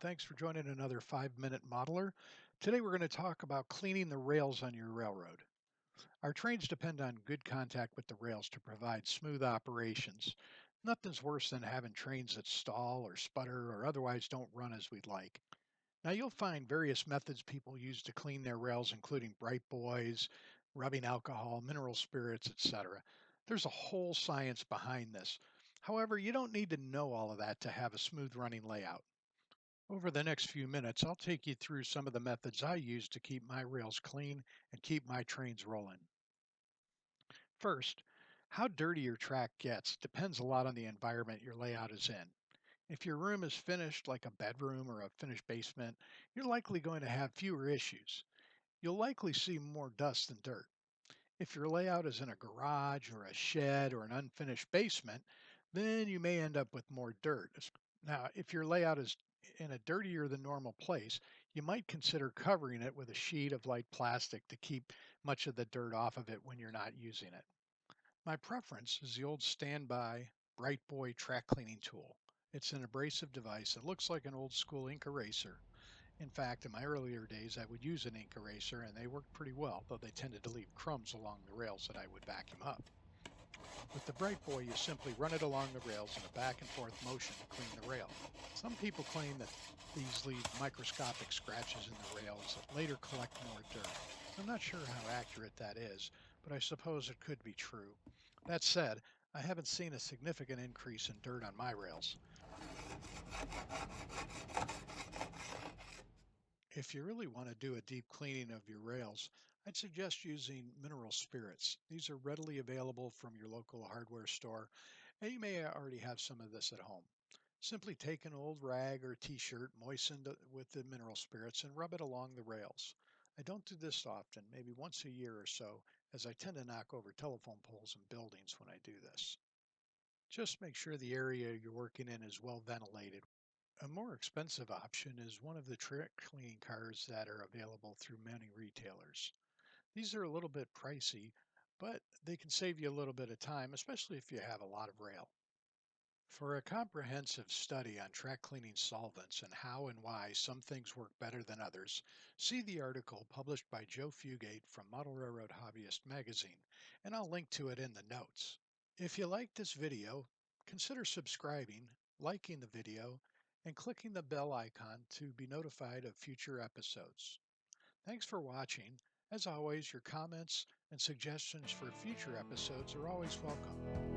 Thanks for joining another 5 Minute Modeler. Today we're going to talk about cleaning the rails on your railroad. Our trains depend on good contact with the rails to provide smooth operations. Nothing's worse than having trains that stall or sputter or otherwise don't run as we'd like. Now you'll find various methods people use to clean their rails, including bright boys, rubbing alcohol, mineral spirits, etc. There's a whole science behind this. However, you don't need to know all of that to have a smooth running layout. Over the next few minutes, I'll take you through some of the methods I use to keep my rails clean and keep my trains rolling. First, how dirty your track gets depends a lot on the environment your layout is in. If your room is finished like a bedroom or a finished basement, you're likely going to have fewer issues. You'll likely see more dust than dirt. If your layout is in a garage or a shed or an unfinished basement, then you may end up with more dirt. Now, if your layout is in a dirtier than normal place, you might consider covering it with a sheet of light plastic to keep much of the dirt off of it when you're not using it. My preference is the old standby Bright Boy track cleaning tool. It's an abrasive device that looks like an old school ink eraser. In fact, in my earlier days, I would use an ink eraser and they worked pretty well, though they tended to leave crumbs along the rails that I would vacuum up. With the Bright Boy, you simply run it along the rails in a back and forth motion to clean the rail. Some people claim that these leave microscopic scratches in the rails that later collect more dirt. I'm not sure how accurate that is, but I suppose it could be true. That said, I haven't seen a significant increase in dirt on my rails. If you really want to do a deep cleaning of your rails, I'd suggest using mineral spirits. These are readily available from your local hardware store, and you may already have some of this at home. Simply take an old rag or t-shirt moistened with the mineral spirits and rub it along the rails. I don't do this often, maybe once a year or so, as I tend to knock over telephone poles and buildings when I do this. Just make sure the area you're working in is well ventilated. A more expensive option is one of the track cleaning cars that are available through many retailers. These are a little bit pricey, but they can save you a little bit of time, especially if you have a lot of rail. For a comprehensive study on track cleaning solvents and how and why some things work better than others, see the article published by Joe Fugate from Model Railroad Hobbyist magazine, and I'll link to it in the notes. If you like this video, consider subscribing, liking the video, and clicking the bell icon to be notified of future episodes. Thanks for watching. As always, your comments and suggestions for future episodes are always welcome.